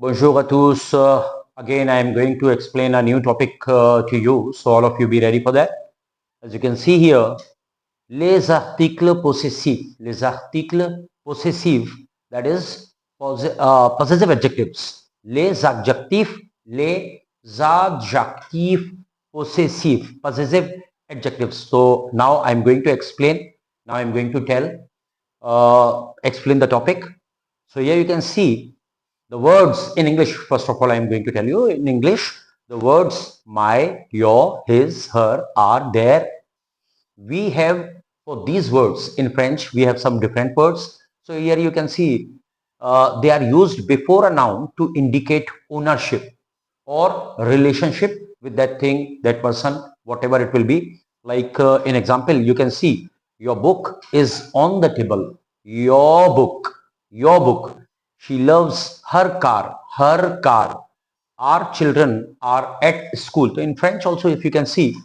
Bonjour à tous. Again, I am going to explain a new topic to you. So all of you be ready for that. As you can see here, les articles possessifs. Les articles possessifs, that is possessive adjectives. Les adjectifs possessive adjectives. So now I'm going to explain. Now I'm going to explain the topic. So here you can see the words in English. First of all, I am going to tell you in English, the words my, your, his, her, are, their. We have, for these words in French, we have some different words. So here you can see they are used before a noun to indicate ownership or relationship with that thing, that person, whatever it will be. Like in example, you can see your book is on the table. Your book, your book. She loves her car, her car. Our children are at school. So in French also, if you can see,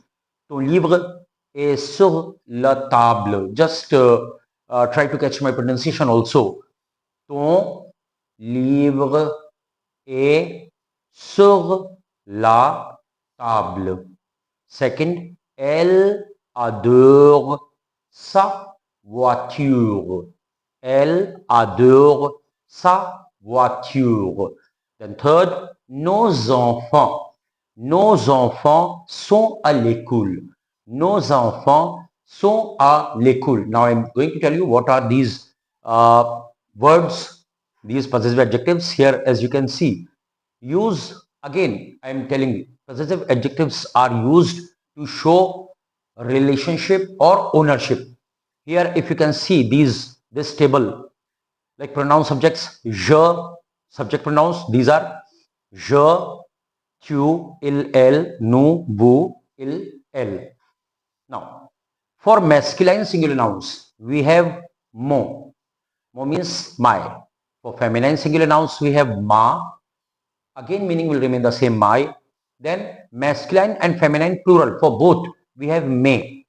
ton livre est sur la table. Just try to catch my pronunciation also. Ton livre est sur la table. Second, elle adore sa voiture. Elle adore sa voiture. Then third, nos enfants sont à l'école. Nos enfants sont à l'école. Now I'm going to tell you what are these words, these possessive adjectives. Here, as you can see, use, again I am telling you, possessive adjectives are used to show relationship or ownership. Here if you can see this table, like pronoun subjects, je, subject pronouns, these are je, tu, il, elle, nous, vous, il, elle. Now for masculine singular nouns we have mon. Mon means my. For feminine singular nouns we have ma. Again meaning will remain the same, my. Then masculine and feminine plural for both we have may.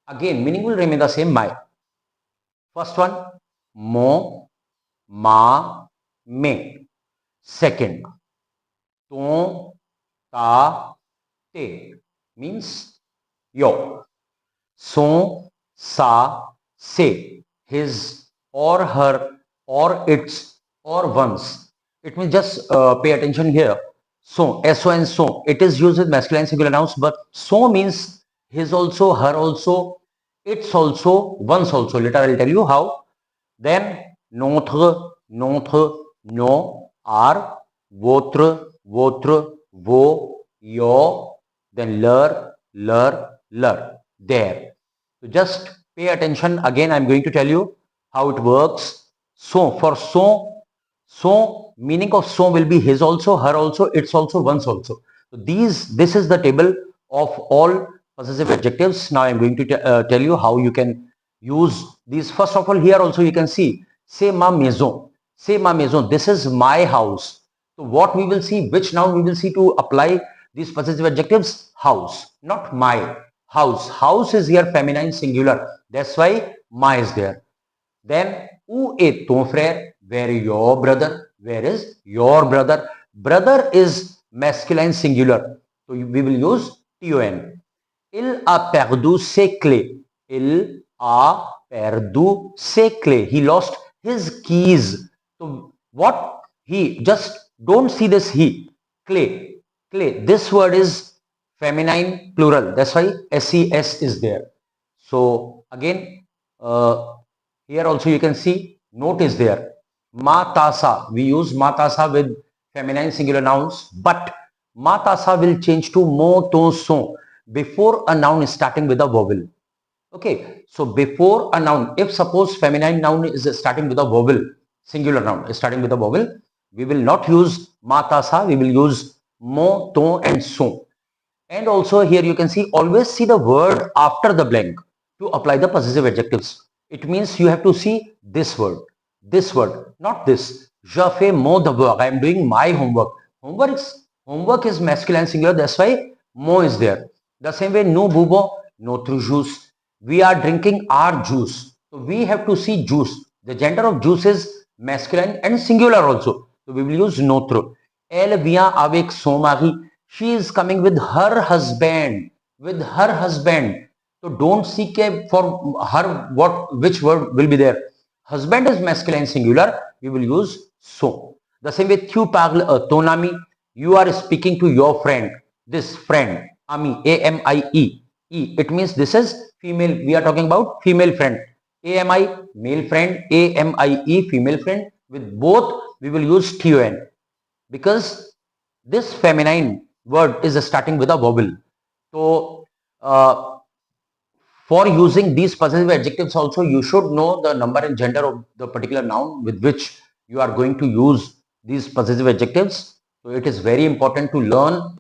Again meaning will remain the same, my. First one, mon, ma, me. Second, ton, ta, te, means your. Son, sa, se, his or her or its or one's. It means just pay attention here. So, so and so, it is used with masculine singular nouns, but so means his also, her also, it's also, one's also. Later I'll tell you how. Then notre, nos, our, votre, vos, your, then leur, their. So just pay attention. Again, I'm going to tell you how it works. So for so meaning of so will be his also, her also, its also, one's also. So this is the table of all possessive adjectives. Now I'm going to tell you how you can use these. First of all, here also you can see, c'est ma maison. C'est ma maison. This is my house. So what we will see, which noun we will see to apply these possessive adjectives? House, not my. House. House is here feminine singular. That's why my is there. Then, où est ton frère? Where is your brother? Where is your brother? Brother is masculine singular. So we will use ton. Il a perdu ses clés. Il a perdu ses clés. He lost his keys. So what he, just don't see this he. Clay. Clay. This word is feminine plural. That's why ses is there. So again, here also you can see note is there. Matasa. We use matasa with feminine singular nouns, but matasa will change to mo, ton, son before a noun is starting with a vowel. Okay, so before a noun, if suppose feminine noun is starting with a vowel, singular noun is starting with a vowel, we will not use matasa, we will use mo, ton and son. And also here you can see, always see the word after the blank to apply the possessive adjectives. It means you have to see this word, not this. Je fais mon devoir. I am doing my homework. Homework is masculine singular. That's why mon is there. The same way, nous buvons notre jus. We are drinking our juice. So we have to see juice. The gender of juice is masculine and singular also. So we will use notre. Elle vient avec son mari. She is coming with her husband. With her husband. So don't seek for her which word will be there. Husband is masculine singular. We will use so. The same way, tu parles ton ami. You are speaking to your friend. This friend, ami, A-M-I-E. It means this is female. We are talking about female friend. A-M-I, male friend. A-M-I-E, female friend. With both, we will use T-O-N because this feminine word is starting with a vowel. So, for using these possessive adjectives also, you should know the number and gender of the particular noun with which you are going to use these possessive adjectives. So it is very important to learn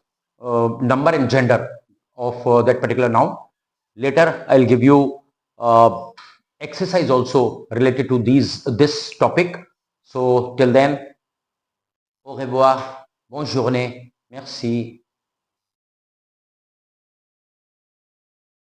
number and gender of that particular noun. Later, I'll give you exercise also related to this topic. So till then, au revoir, bonne journée, merci.